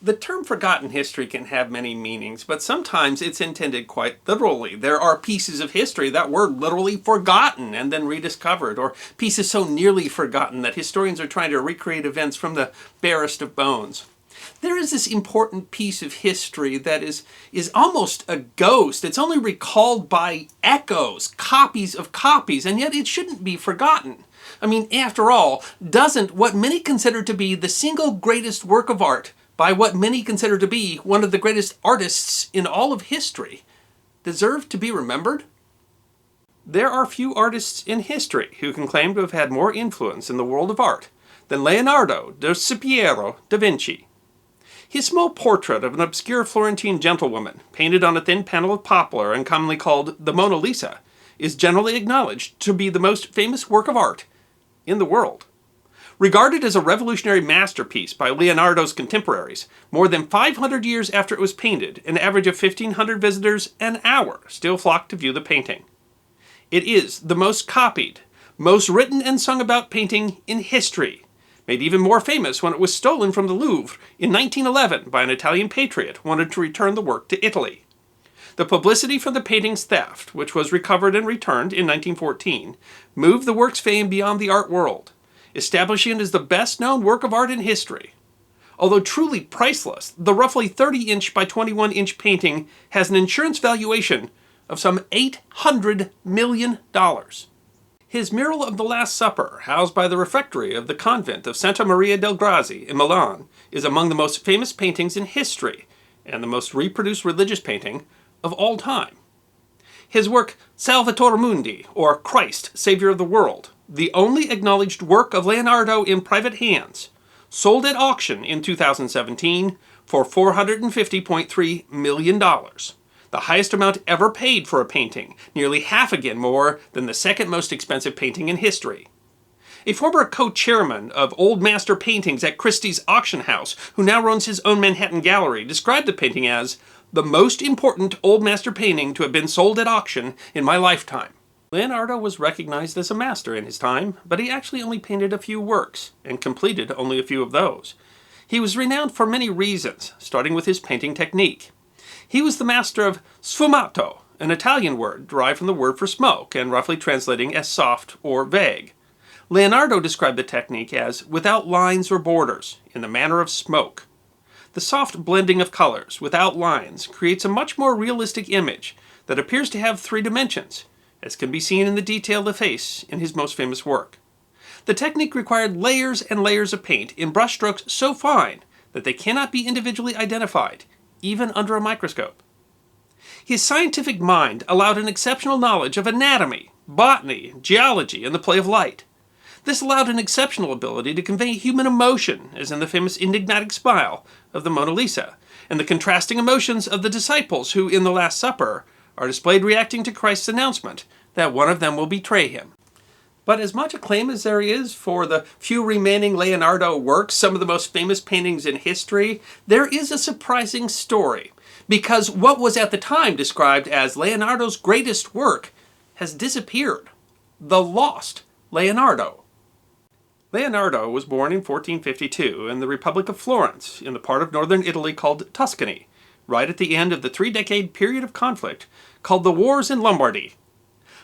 The term forgotten history can have many meanings, but sometimes it's intended quite literally. There are pieces of history that were literally forgotten and then rediscovered, or pieces so nearly forgotten that historians are trying to recreate events from the barest of bones. There is this important piece of history that is almost a ghost. It's only recalled by echoes, copies of copies, and yet it shouldn't be forgotten. I mean, after all, doesn't what many consider to be the single greatest work of art, by what many consider to be one of the greatest artists in all of history, deserve to be remembered? There are few artists in history who can claim to have had more influence in the world of art than Leonardo da Vinci. His small portrait of an obscure Florentine gentlewoman, painted on a thin panel of poplar and commonly called the Mona Lisa, is generally acknowledged to be the most famous work of art in the world. Regarded as a revolutionary masterpiece by Leonardo's contemporaries, more than 500 years after it was painted, an average of 1,500 visitors an hour still flock to view the painting. It is the most copied, most written and sung about painting in history, made even more famous when it was stolen from the Louvre in 1911 by an Italian patriot who wanted to return the work to Italy. The publicity for the painting's theft, which was recovered and returned in 1914, moved the work's fame beyond the art world, establishing it as the best-known work of art in history. Although truly priceless, the roughly 30-inch by 21-inch painting has an insurance valuation of some $800 million. His mural of the Last Supper, housed by the refectory of the convent of Santa Maria del Grazie in Milan, is among the most famous paintings in history, and the most reproduced religious painting of all time. His work, Salvator Mundi, or Christ, Savior of the World, the only acknowledged work of Leonardo in private hands, sold at auction in 2017 for $450.3 million, the highest amount ever paid for a painting, nearly half again more than the second most expensive painting in history. A former co-chairman of Old Master Paintings at Christie's auction house, who now runs his own Manhattan gallery, described the painting as the most important Old Master painting to have been sold at auction in my lifetime. Leonardo was recognized as a master in his time, but he actually only painted a few works, and completed only a few of those. He was renowned for many reasons, starting with his painting technique. He was the master of sfumato, an Italian word derived from the word for smoke, and roughly translating as soft or vague. Leonardo described the technique as without lines or borders, in the manner of smoke. The soft blending of colors, without lines, creates a much more realistic image that appears to have three dimensions, as can be seen in the detail of the face in his most famous work. The technique required layers and layers of paint in brushstrokes so fine that they cannot be individually identified, even under a microscope. His scientific mind allowed an exceptional knowledge of anatomy, botany, geology, and the play of light. This allowed an exceptional ability to convey human emotion, as in the famous enigmatic smile of the Mona Lisa, and the contrasting emotions of the disciples who, in the Last Supper, are displayed reacting to Christ's announcement that one of them will betray him. But as much acclaim as there is for the few remaining Leonardo works, some of the most famous paintings in history, there is a surprising story, because what was at the time described as Leonardo's greatest work has disappeared. The Lost Leonardo. Leonardo was born in 1452 in the Republic of Florence, in the part of northern Italy called Tuscany, right at the end of the 3-decade period of conflict called the Wars in Lombardy.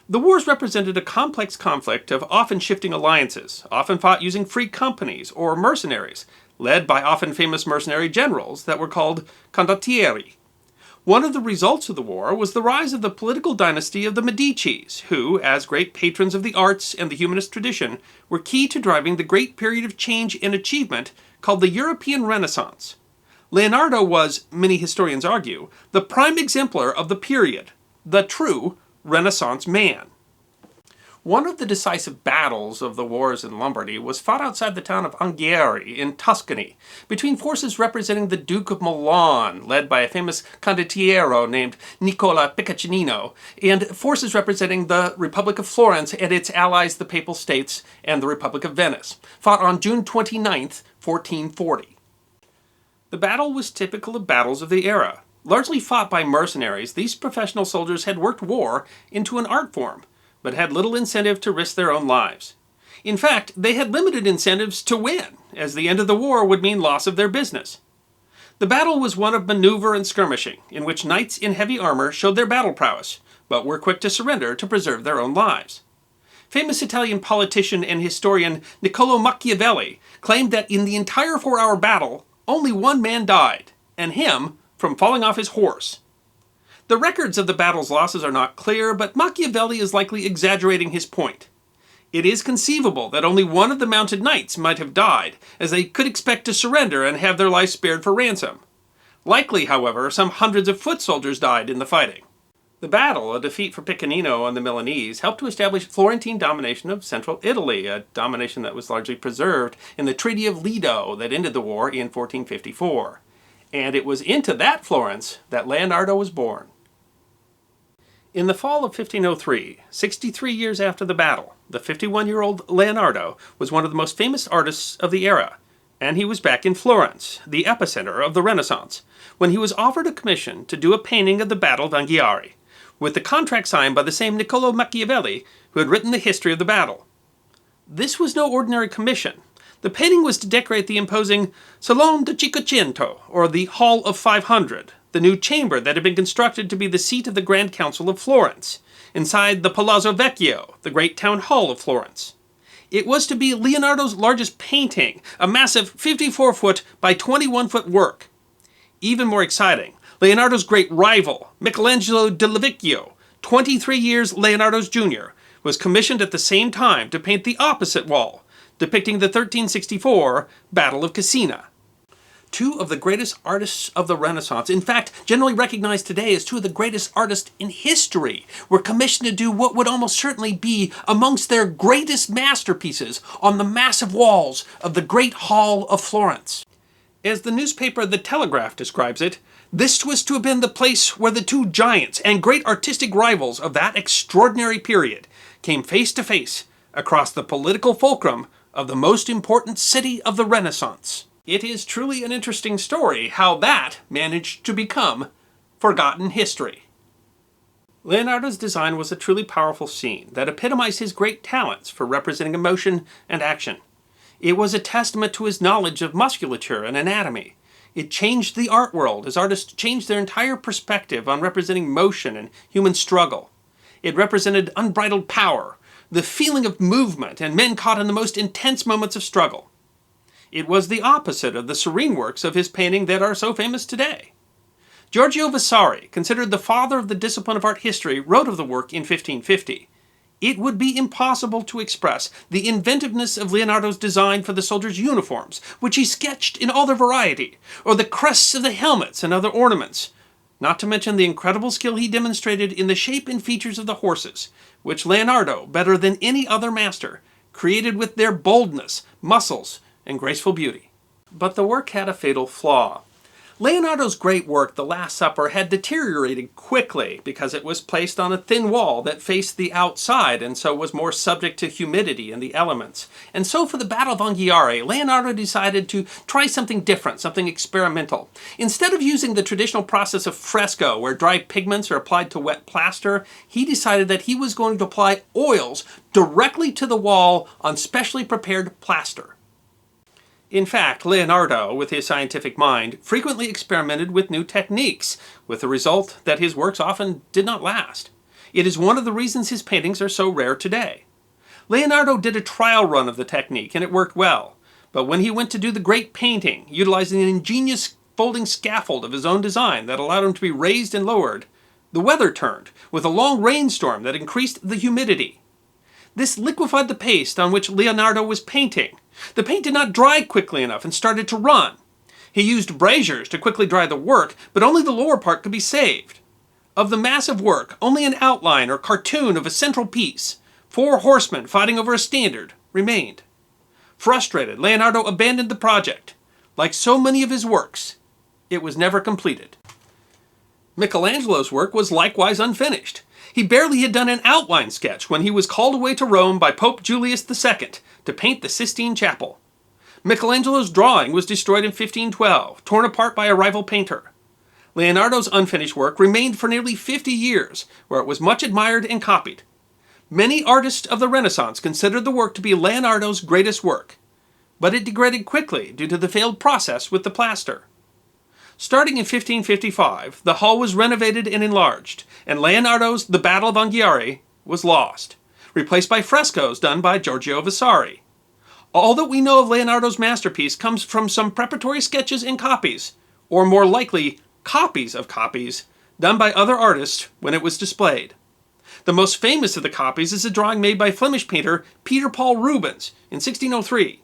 The wars represented a complex conflict of often shifting alliances, often fought using free companies or mercenaries, led by often famous mercenary generals that were called condottieri. One of the results of the war was the rise of the political dynasty of the Medicis, who, as great patrons of the arts and the humanist tradition, were key to driving the great period of change and achievement called the European Renaissance. Leonardo was, many historians argue, the prime exemplar of the period, the true Renaissance man. One of the decisive battles of the wars in Lombardy was fought outside the town of Anghiari in Tuscany, between forces representing the Duke of Milan, led by a famous condottiero named Nicola Piccinino, and forces representing the Republic of Florence and its allies, the Papal States and the Republic of Venice, fought on June 29th, 1440. The battle was typical of battles of the era. Largely fought by mercenaries, these professional soldiers had worked war into an art form, but had little incentive to risk their own lives. In fact, they had limited incentives to win, as the end of the war would mean loss of their business. The battle was one of maneuver and skirmishing, in which knights in heavy armor showed their battle prowess, but were quick to surrender to preserve their own lives. Famous Italian politician and historian Niccolò Machiavelli claimed that in the entire 4-hour battle, only one man died, and him from falling off his horse. The records of the battle's losses are not clear, but Machiavelli is likely exaggerating his point. It is conceivable that only one of the mounted knights might have died, as they could expect to surrender and have their lives spared for ransom. Likely, however, some hundreds of foot soldiers died in the fighting. The battle, a defeat for Piccinino and the Milanese, helped to establish Florentine domination of central Italy, a domination that was largely preserved in the Treaty of Lido that ended the war in 1454. And it was into that Florence that Leonardo was born. In the fall of 1503, 63 years after the battle, the 51-year-old Leonardo was one of the most famous artists of the era, and he was back in Florence, the epicenter of the Renaissance, when he was offered a commission to do a painting of the Battle of Anghiari, with the contract signed by the same Niccolò Machiavelli who had written the history of the battle. This was no ordinary commission. The painting was to decorate the imposing Salone di Cinquecento, or the Hall of 500, the new chamber that had been constructed to be the seat of the Grand Council of Florence, inside the Palazzo Vecchio, the great town hall of Florence. It was to be Leonardo's largest painting, a massive 54-foot by 21-foot work. Even more exciting, Leonardo's great rival, Michelangelo del Vecchio, 23 years Leonardo's junior, was commissioned at the same time to paint the opposite wall, depicting the 1364 Battle of Cassina. Two of the greatest artists of the Renaissance, in fact, generally recognized today as two of the greatest artists in history, were commissioned to do what would almost certainly be amongst their greatest masterpieces on the massive walls of the Great Hall of Florence. As the newspaper The Telegraph describes it, this was to have been the place where the two giants and great artistic rivals of that extraordinary period came face to face across the political fulcrum of the most important city of the Renaissance. It is truly an interesting story how that managed to become forgotten history. Leonardo's design was a truly powerful scene that epitomized his great talents for representing emotion and action. It was a testament to his knowledge of musculature and anatomy. It changed the art world as artists changed their entire perspective on representing motion and human struggle. It represented unbridled power, the feeling of movement, and men caught in the most intense moments of struggle. It was the opposite of the serene works of his painting that are so famous today. Giorgio Vasari, considered the father of the discipline of art history, wrote of the work in 1550. It would be impossible to express the inventiveness of Leonardo's design for the soldiers' uniforms, which he sketched in all their variety, or the crests of the helmets and other ornaments, not to mention the incredible skill he demonstrated in the shape and features of the horses, which Leonardo, better than any other master, created with their boldness, muscles, and graceful beauty. But the work had a fatal flaw. Leonardo's great work, The Last Supper, had deteriorated quickly because it was placed on a thin wall that faced the outside and so was more subject to humidity and the elements. And so for the Battle of Anghiari, Leonardo decided to try something different, something experimental. Instead of using the traditional process of fresco, where dry pigments are applied to wet plaster, he decided that he was going to apply oils directly to the wall on specially prepared plaster. In fact, Leonardo, with his scientific mind, frequently experimented with new techniques, with the result that his works often did not last. It is one of the reasons his paintings are so rare today. Leonardo did a trial run of the technique, and it worked well. But when he went to do the great painting, utilizing an ingenious folding scaffold of his own design that allowed him to be raised and lowered, the weather turned, with a long rainstorm that increased the humidity. This liquefied the paste on which Leonardo was painting. The paint did not dry quickly enough and started to run. He used braziers to quickly dry the work, but only the lower part could be saved. Of the massive work, only an outline or cartoon of a central piece, 4 horsemen fighting over a standard, remained. Frustrated, Leonardo abandoned the project. Like so many of his works, it was never completed. Michelangelo's work was likewise unfinished. He barely had done an outline sketch when he was called away to Rome by Pope Julius II to paint the Sistine Chapel. Michelangelo's drawing was destroyed in 1512, torn apart by a rival painter. Leonardo's unfinished work remained for nearly 50 years, where it was much admired and copied. Many artists of the Renaissance considered the work to be Leonardo's greatest work, but it degraded quickly due to the failed process with the plaster. Starting in 1555, the hall was renovated and enlarged, and Leonardo's The Battle of Anghiari was lost, replaced by frescoes done by Giorgio Vasari. All that we know of Leonardo's masterpiece comes from some preparatory sketches and copies, or more likely, copies of copies, done by other artists when it was displayed. The most famous of the copies is a drawing made by Flemish painter Peter Paul Rubens in 1603.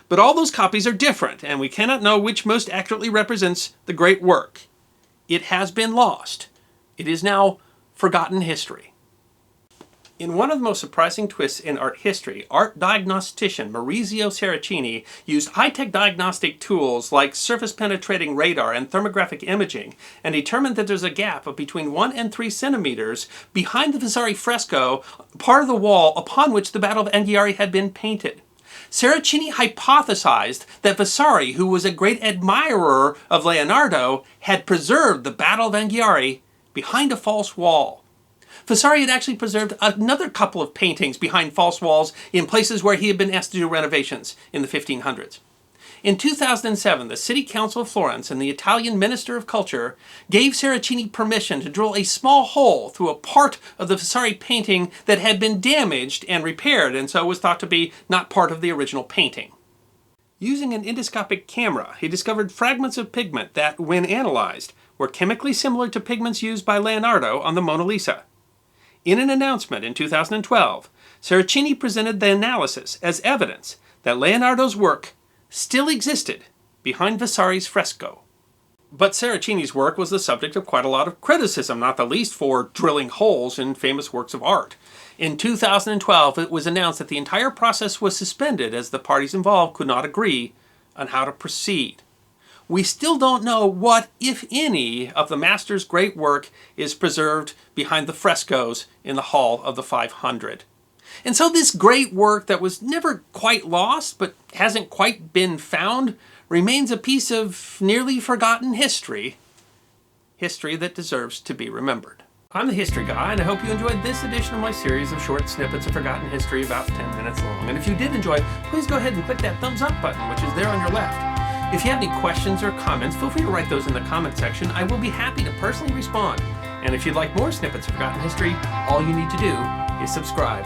But all those copies are different, and we cannot know which most accurately represents the great work. It has been lost. It is now forgotten history. In one of the most surprising twists in art history, art diagnostician Maurizio Saraceni used high-tech diagnostic tools like surface-penetrating radar and thermographic imaging and determined that there's a gap of between 1 and 3 centimeters behind the Vasari fresco, part of the wall upon which the Battle of Anghiari had been painted. Saraceni hypothesized that Vasari, who was a great admirer of Leonardo, had preserved the Battle of Anghiari behind a false wall. Vasari had actually preserved another couple of paintings behind false walls in places where he had been asked to do renovations in the 1500s. In 2007, the City Council of Florence and the Italian Minister of Culture gave Saraceni permission to drill a small hole through a part of the Vasari painting that had been damaged and repaired, and so was thought to be not part of the original painting. Using an endoscopic camera, he discovered fragments of pigment that, when analyzed, were chemically similar to pigments used by Leonardo on the Mona Lisa. In an announcement in 2012, Saraceni presented the analysis as evidence that Leonardo's work still existed behind Vasari's fresco. But Saraceni's work was the subject of quite a lot of criticism, not the least for drilling holes in famous works of art. In 2012, it was announced that the entire process was suspended as the parties involved could not agree on how to proceed. We still don't know what, if any, of the master's great work is preserved behind the frescoes in the Hall of the 500. And so this great work that was never quite lost, but hasn't quite been found, remains a piece of nearly forgotten history. History that deserves to be remembered. I'm the History Guy, and I hope you enjoyed this edition of my series of short snippets of forgotten history about 10 minutes long. And if you did enjoy, please go ahead and click that thumbs up button, which is there on your left. If you have any questions or comments, feel free to write those in the comment section. I will be happy to personally respond. And if you'd like more snippets of forgotten history, all you need to do is subscribe.